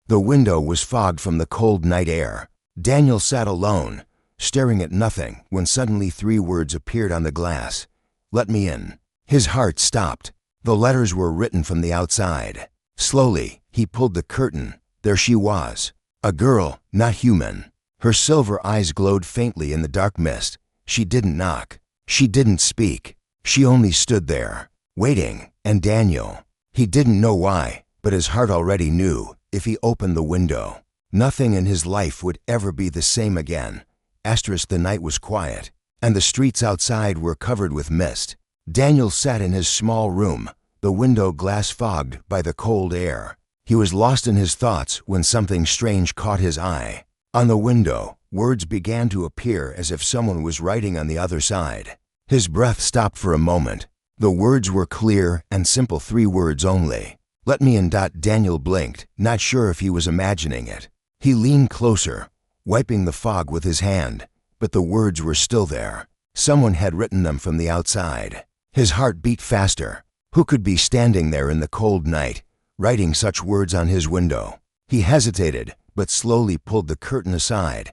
The window was fogged from the cold night air. Daniel sat alone, staring at nothing, when suddenly 3 words appeared on the glass. "Let me in." His heart stopped. The letters were written from the outside. Slowly, he pulled the curtain. There she was. A girl, not human. Her silver eyes glowed faintly in the dark mist. She didn't knock. She didn't speak. She only stood there, waiting, and Daniel. He didn't know why, but his heart already knew. If he opened the window, nothing in his life would ever be the same again. The night was quiet, and the streets outside were covered with mist. Daniel sat in his small room, the window glass fogged by the cold air. He was lost in his thoughts when something strange caught his eye. On the window, words began to appear as if someone was writing on the other side. His breath stopped for a moment. The words were clear and simple, 3 words only. "Let me in." Daniel blinked, not sure if he was imagining it. He leaned closer, wiping the fog with his hand, but the words were still there. Someone had written them from the outside. His heart beat faster. Who could be standing there in the cold night, writing such words on his window? He hesitated, but slowly pulled the curtain aside.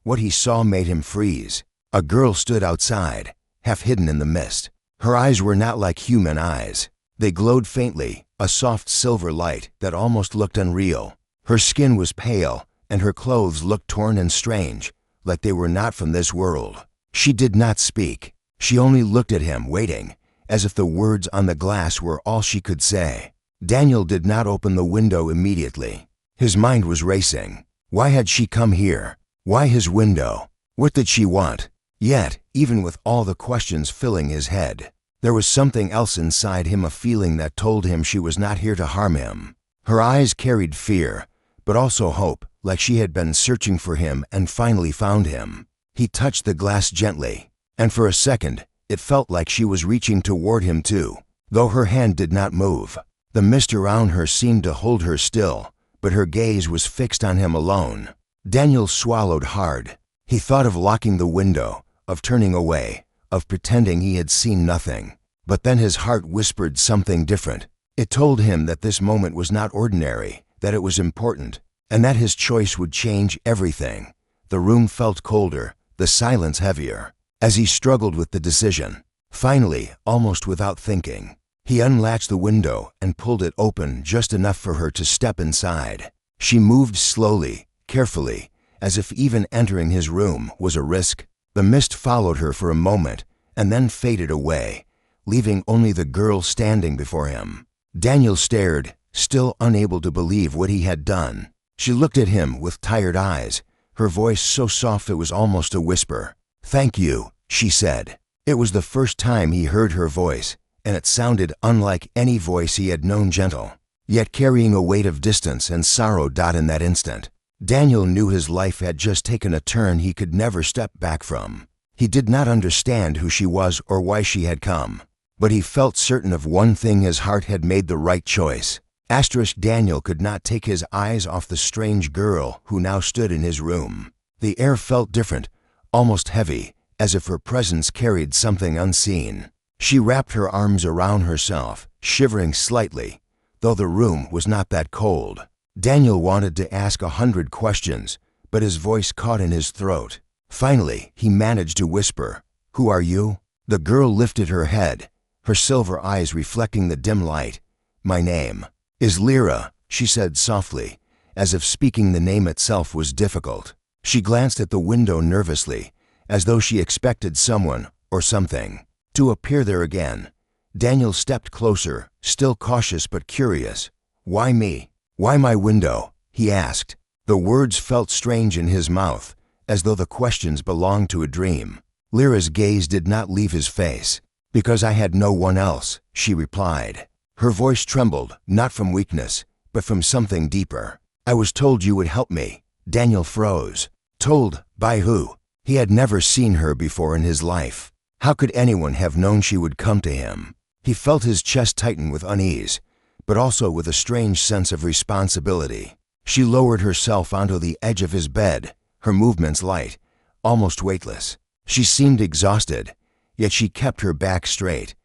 What he saw made him freeze. A girl stood outside, half hidden in the mist. Her eyes were not like human eyes. They glowed faintly, a soft silver light that almost looked unreal. Her skin was pale, and her clothes looked torn and strange, like they were not from this world. She did not speak. She only looked at him, waiting, as if the words on the glass were all she could say. Daniel did not open the window immediately. His mind was racing. Why had she come here? Why his window? What did she want? Yet, even with all the questions filling his head, there was something else inside him, a feeling that told him she was not here to harm him. Her eyes carried fear, but also hope, like she had been searching for him and finally found him. He touched the glass gently, and for a second, it felt like she was reaching toward him too, though her hand did not move. The mist around her seemed to hold her still, but her gaze was fixed on him alone. Daniel swallowed hard. He thought of locking the window, of turning away, of pretending he had seen nothing. But then his heart whispered something different. It told him that this moment was not ordinary, that it was important, and that his choice would change everything. The room felt colder, the silence heavier, as he struggled with the decision. Finally, almost without thinking, he unlatched the window and pulled it open just enough for her to step inside. She moved slowly, carefully, as if even entering his room was a risk. The mist followed her for a moment and then faded away, leaving only the girl standing before him. Daniel stared, still unable to believe what he had done. She looked at him with tired eyes, her voice so soft it was almost a whisper. "Thank you," she said. It was the first time he heard her voice, and it sounded unlike any voice he had known, gentle, yet carrying a weight of distance and sorrow. In that instant, Daniel knew his life had just taken a turn he could never step back from. He did not understand who she was or why she had come, but he felt certain of one thing: his heart had made the right choice. Daniel could not take his eyes off the strange girl who now stood in his room. The air felt different, almost heavy, as if her presence carried something unseen. She wrapped her arms around herself, shivering slightly, though the room was not that cold. Daniel wanted to ask 100 questions, but his voice caught in his throat. Finally, he managed to whisper, "Who are you?" The girl lifted her head, her silver eyes reflecting the dim light. "My name is Lyra," she said softly, as if speaking the name itself was difficult. She glanced at the window nervously, as though she expected someone or something to appear there again. Daniel stepped closer, still cautious but curious. "Why me? Why my window?" he asked. The words felt strange in his mouth, as though the questions belonged to a dream. Lyra's gaze did not leave his face. "Because I had no one else," she replied. Her voice trembled, not from weakness, but from something deeper. "I was told you would help me." Daniel froze. Told? By who? He had never seen her before in his life. How could anyone have known she would come to him? He felt his chest tighten with unease, but also with a strange sense of responsibility. She lowered herself onto the edge of his bed, her movements light, almost weightless. She seemed exhausted, yet she kept her back straight,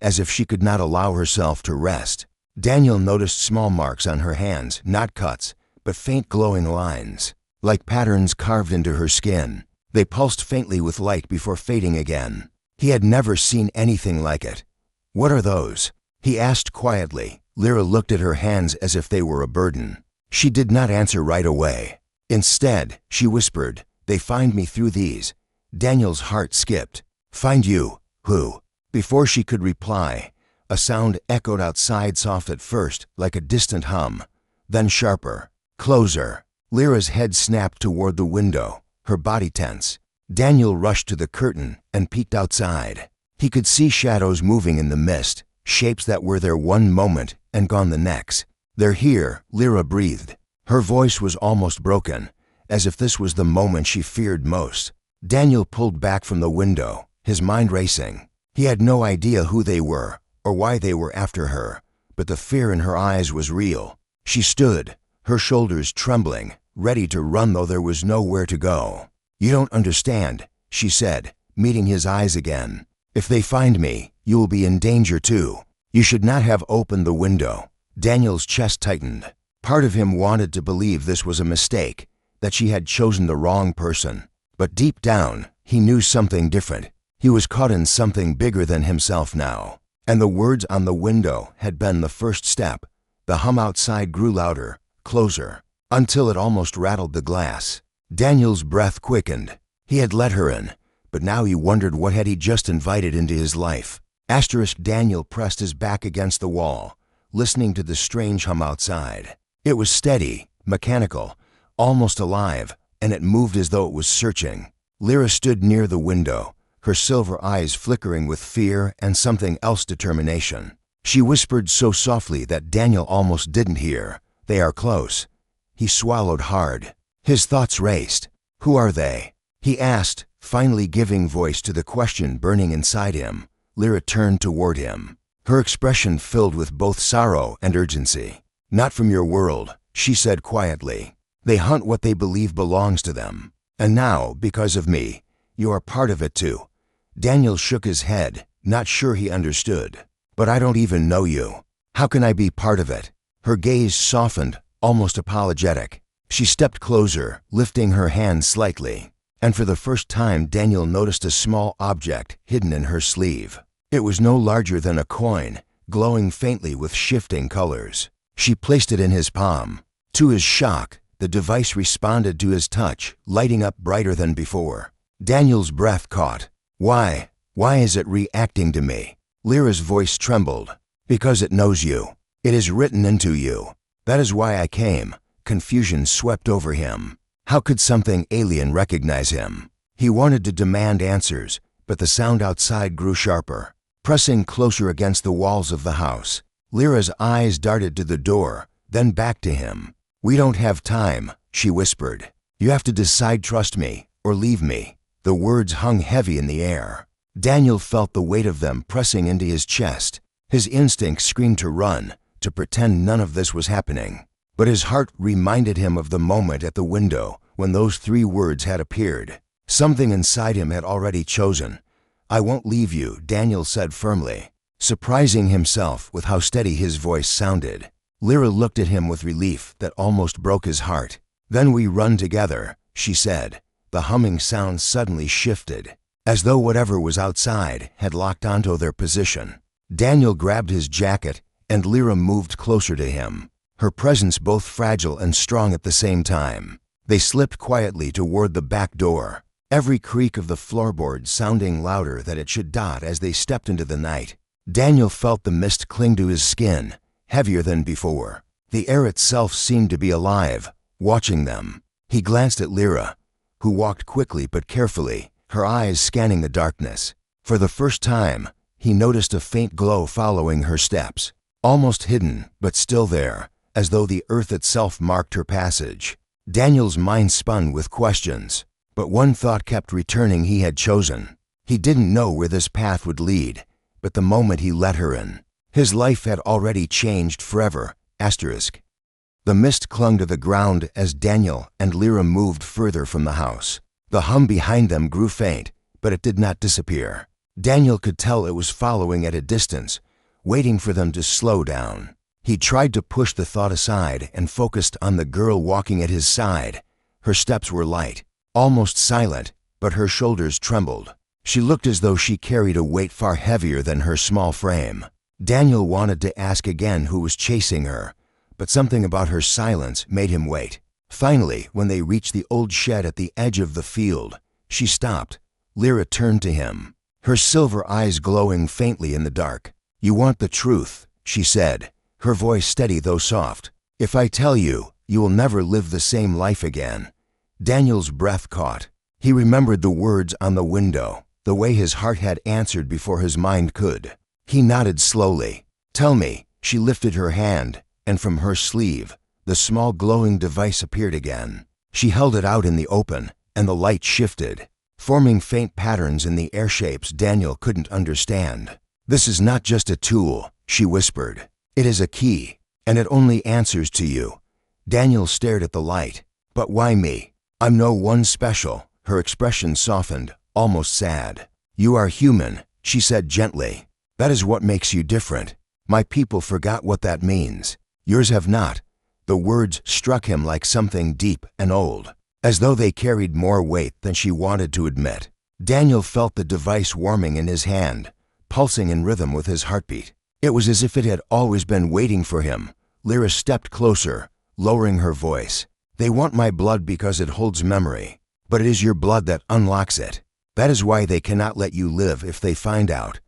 as if she could not allow herself to rest. Daniel noticed small marks on her hands, not cuts, but faint glowing lines, like patterns carved into her skin. They pulsed faintly with light before fading again. He had never seen anything like it. "What are those?" he asked quietly. Lyra looked at her hands as if they were a burden. She did not answer right away. Instead, she whispered, "They find me through these." Daniel's heart skipped. "Find you? Who?" Before she could reply, a sound echoed outside, soft at first, like a distant hum, then sharper, closer. Lyra's head snapped toward the window, her body tense. Daniel rushed to the curtain and peeked outside. He could see shadows moving in the mist, shapes that were there one moment and gone the next. "They're here," Lyra breathed. Her voice was almost broken, as if this was the moment she feared most. Daniel pulled back from the window, his mind racing. He had no idea who they were or why they were after her, but the fear in her eyes was real. She stood, her shoulders trembling, ready to run though there was nowhere to go. "You don't understand," she said, meeting his eyes again. "If they find me, you will be in danger too. You should not have opened the window." Daniel's chest tightened. Part of him wanted to believe this was a mistake, that she had chosen the wrong person. But deep down, he knew something different. He was caught in something bigger than himself now. And the words on the window had been the first step. The hum outside grew louder, closer, until it almost rattled the glass. Daniel's breath quickened. He had let her in, but now he wondered what had he just invited into his life. Daniel pressed his back against the wall, listening to the strange hum outside. It was steady, mechanical, almost alive, and it moved as though it was searching. Lyra stood near the window, her silver eyes flickering with fear and something else, determination. She whispered so softly that Daniel almost didn't hear, "They are close." He swallowed hard. His thoughts raced. "Who are they?" he asked, finally giving voice to the question burning inside him. Lyra turned toward him, her expression filled with both sorrow and urgency. "Not from your world," she said quietly. "They hunt what they believe belongs to them. And now, because of me, you are part of it too." Daniel shook his head, not sure he understood. "But I don't even know you. How can I be part of it?" Her gaze softened, almost apologetic. She stepped closer, lifting her hand slightly. And for the first time, Daniel noticed a small object hidden in her sleeve. It was no larger than a coin, glowing faintly with shifting colors. She placed it in his palm. To his shock, the device responded to his touch, lighting up brighter than before. Daniel's breath caught. Why is it reacting to me?" Lyra's voice trembled. "Because it knows you. It is written into you. That is why I came." Confusion swept over him. How could something alien recognize him? He wanted to demand answers, but the sound outside grew sharper, pressing closer against the walls of the house. Lyra's eyes darted to the door, then back to him. "We don't have time," she whispered. "You have to decide, trust me, or leave me." The words hung heavy in the air. Daniel felt the weight of them pressing into his chest. His instinct screamed to run, to pretend none of this was happening. But his heart reminded him of the moment at the window when those 3 words had appeared. Something inside him had already chosen. "I won't leave you," Daniel said firmly, surprising himself with how steady his voice sounded. Lyra looked at him with relief that almost broke his heart. "Then we run together," she said. The humming sound suddenly shifted, as though whatever was outside had locked onto their position. Daniel grabbed his jacket, and Lyra moved closer to him, her presence both fragile and strong at the same time. They slipped quietly toward the back door, every creak of the floorboard sounding louder than it should dot as they stepped into the night. Daniel felt the mist cling to his skin, heavier than before. The air itself seemed to be alive, watching them. He glanced at Lyra, who walked quickly but carefully, her eyes scanning the darkness. For the first time, he noticed a faint glow following her steps, almost hidden but still there, as though the earth itself marked her passage. Daniel's mind spun with questions, but one thought kept returning: he had chosen. He didn't know where this path would lead, but the moment he let her in, his life had already changed forever. The mist clung to the ground as Daniel and Lyra moved further from the house. The hum behind them grew faint, but it did not disappear. Daniel could tell it was following at a distance, waiting for them to slow down. He tried to push the thought aside and focused on the girl walking at his side. Her steps were light, almost silent, but her shoulders trembled. She looked as though she carried a weight far heavier than her small frame. Daniel wanted to ask again who was chasing her, but something about her silence made him wait. Finally, when they reached the old shed at the edge of the field, she stopped. Lyra turned to him, her silver eyes glowing faintly in the dark. "You want the truth," she said, her voice steady though soft. "If I tell you, you will never live the same life again." Daniel's breath caught. He remembered the words on the window, the way his heart had answered before his mind could. He nodded slowly. "Tell me." She lifted her hand, and from her sleeve, the small glowing device appeared again. She held it out in the open, and the light shifted, forming faint patterns in the air shapes Daniel couldn't understand. "This is not just a tool," she whispered. "It is a key, and it only answers to you." Daniel stared at the light. "But why me? I'm no one special." Her expression softened, almost sad. "You are human," she said gently. "That is what makes you different. My people forgot what that means. Yours have not." The words struck him like something deep and old, as though they carried more weight than she wanted to admit. Daniel felt the device warming in his hand, pulsing in rhythm with his heartbeat. It was as if it had always been waiting for him. Lyra stepped closer, lowering her voice. "They want my blood because it holds memory, but it is your blood that unlocks it. That is why they cannot let you live if they find out."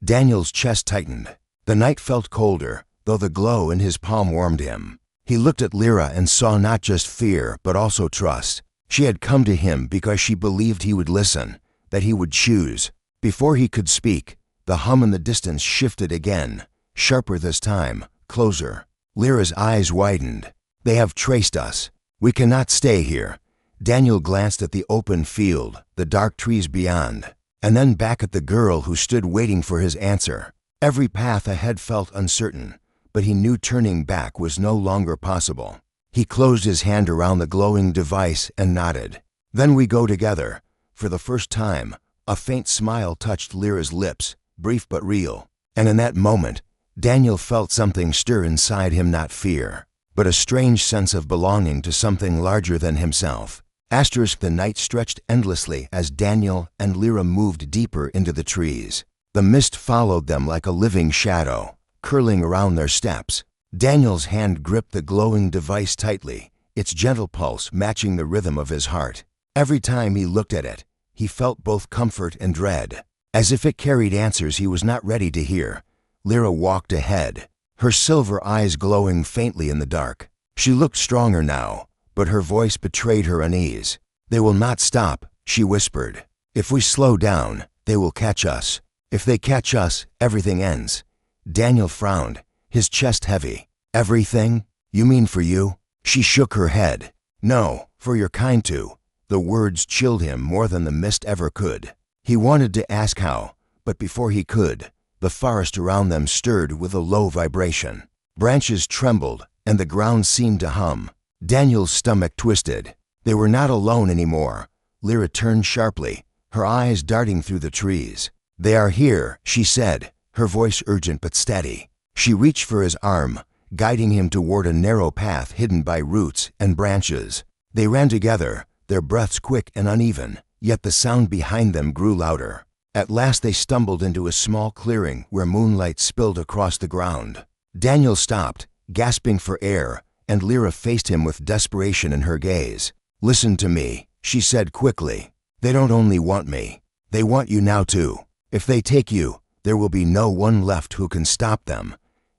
Daniel's chest tightened. The night felt colder, though the glow in his palm warmed him. He looked at Lyra and saw not just fear, but also trust. She had come to him because she believed he would listen, that he would choose. Before he could speak, the hum in the distance shifted again, sharper this time, closer. Lyra's eyes widened. "They have traced us. We cannot stay here." Daniel glanced at the open field, the dark trees beyond, and then back at the girl who stood waiting for his answer. Every path ahead felt uncertain, but he knew turning back was no longer possible. He closed his hand around the glowing device and nodded. "Then we go together." For the first time, a faint smile touched Lyra's lips, brief but real. And in that moment, Daniel felt something stir inside him, not fear, but a strange sense of belonging to something larger than himself. The night stretched endlessly as Daniel and Lyra moved deeper into the trees. The mist followed them like a living shadow, curling around their steps. Daniel's hand gripped the glowing device tightly, its gentle pulse matching the rhythm of his heart. Every time he looked at it, he felt both comfort and dread, as if it carried answers he was not ready to hear. Lyra walked ahead, her silver eyes glowing faintly in the dark. She looked stronger now, but her voice betrayed her unease. "They will not stop," she whispered. "If we slow down, they will catch us. If they catch us, everything ends." Daniel frowned, his chest heavy. "Everything? You mean for you?" She shook her head. "No, for your kind to." The words chilled him more than the mist ever could. He wanted to ask how, but before he could, the forest around them stirred with a low vibration. Branches trembled, and the ground seemed to hum. Daniel's stomach twisted. They were not alone anymore. Lyra turned sharply, her eyes darting through the trees. "They are here," she said, her voice urgent but steady. She reached for his arm, guiding him toward a narrow path hidden by roots and branches. They ran together, their breaths quick and uneven, yet the sound behind them grew louder. At last they stumbled into a small clearing where moonlight spilled across the ground. Daniel stopped, gasping for air, and Lyra faced him with desperation in her gaze. "Listen to me," she said quickly. "They don't only want me. They want you now too. If they take you, there will be no one left who can stop them."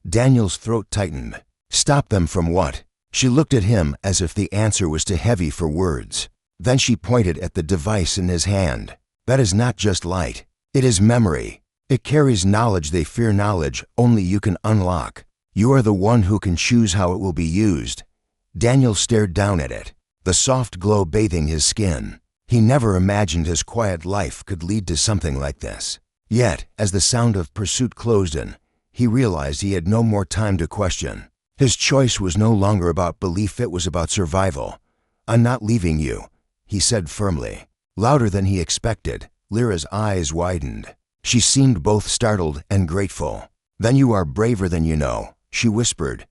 Daniel's throat tightened. "Stop them from what?" She looked at him as if the answer was too heavy for words. Then she pointed at the device in his hand. "That is not just light. It is memory. It carries knowledge. They fear knowledge only you can unlock. You are the one who can choose how it will be used." Daniel stared down at it, the soft glow bathing his skin. He never imagined his quiet life could lead to something like this. Yet, as the sound of pursuit closed in, he realized he had no more time to question. His choice was no longer about belief, it was about survival. "I'm not leaving you," he said firmly. Louder than he expected, Lyra's eyes widened. She seemed both startled and grateful. "Then you are braver than you know," she whispered.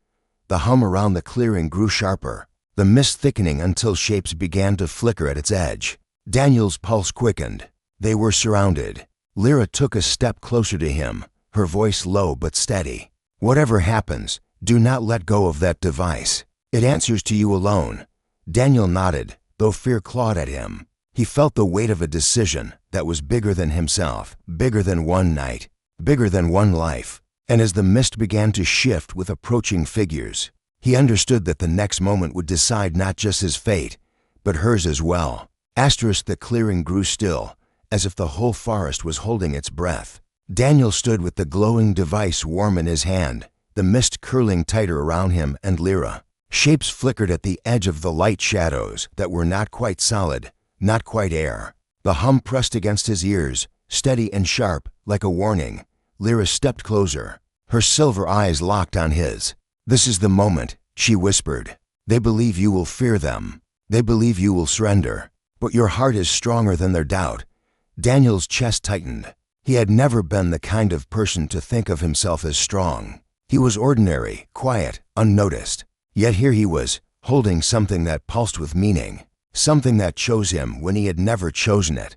The hum around the clearing grew sharper, the mist thickening until shapes began to flicker at its edge. Daniel's pulse quickened. They were surrounded. Lyra took a step closer to him, her voice low but steady. Whatever happens, do not let go of that device. It answers to you alone. Daniel nodded, though fear clawed at him. He felt the weight of a decision that was bigger than himself, bigger than one night, bigger than one life. And as the mist began to shift with approaching figures, he understood that the next moment would decide not just his fate, but hers as well. The clearing grew still, as if the whole forest was holding its breath. Daniel stood with the glowing device warm in his hand, the mist curling tighter around him and Lyra. Shapes flickered at the edge of the light shadows that were not quite solid, not quite air. The hum pressed against his ears, steady and sharp, like a warning. Lyra stepped closer, her silver eyes locked on his. "This is the moment," she whispered. "They believe you will fear them. They believe you will surrender. But your heart is stronger than their doubt." Daniel's chest tightened. He had never been the kind of person to think of himself as strong. He was ordinary, quiet, unnoticed. Yet here he was, holding something that pulsed with meaning, something that chose him when he had never chosen it.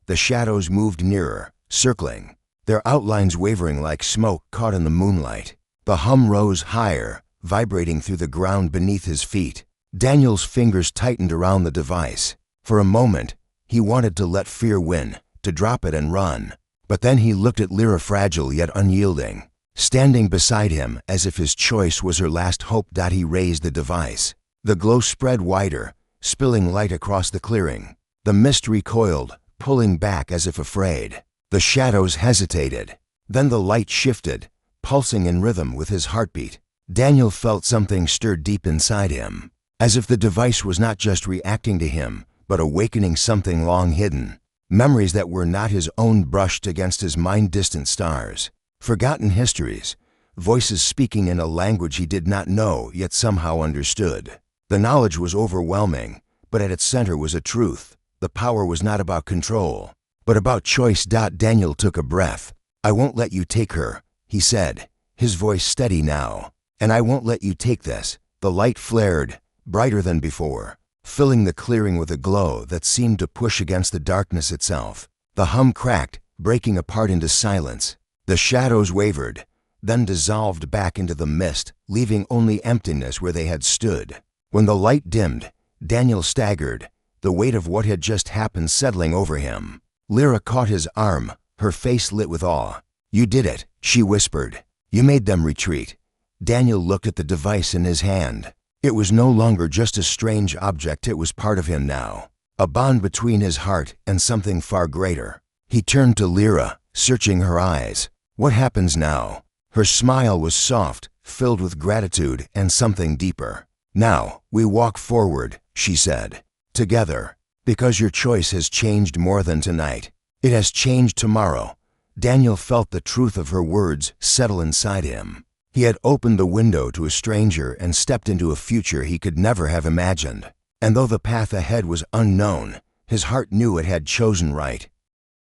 The shadows moved nearer, circling, their outlines wavering like smoke caught in the moonlight. The hum rose higher, vibrating through the ground beneath his feet. Daniel's fingers tightened around the device. For a moment, he wanted to let fear win, to drop it and run. But then he looked at Lyra, fragile yet unyielding, standing beside him as if his choice was her last hope. He raised the device. The glow spread wider, spilling light across the clearing. The mist recoiled, pulling back as if afraid. The shadows hesitated. Then the light shifted, pulsing in rhythm with his heartbeat. Daniel felt something stir deep inside him, as if the device was not just reacting to him, but awakening something long hidden. Memories that were not his own brushed against his mind, distant stars, forgotten histories, voices speaking in a language he did not know yet somehow understood. The knowledge was overwhelming, but at its center was a truth. The power was not about control, but about choice. Daniel took a breath. "I won't let you take her," he said, his voice steady now. "And I won't let you take this." The light flared, brighter than before, filling the clearing with a glow that seemed to push against the darkness itself. The hum cracked, breaking apart into silence. The shadows wavered, then dissolved back into the mist, leaving only emptiness where they had stood. When the light dimmed, Daniel staggered, the weight of what had just happened settling over him. Lyra caught his arm, her face lit with awe. "You did it," she whispered. "You made them retreat." Daniel looked at the device in his hand. It was no longer just a strange object, it was part of him now, a bond between his heart and something far greater. He turned to Lyra, searching her eyes. "What happens now?" Her smile was soft, filled with gratitude and something deeper. "Now, we walk forward," she said, "together, because your choice has changed more than tonight. It has changed tomorrow." Daniel felt the truth of her words settle inside him. He had opened the window to a stranger and stepped into a future he could never have imagined. And though the path ahead was unknown, his heart knew it had chosen right.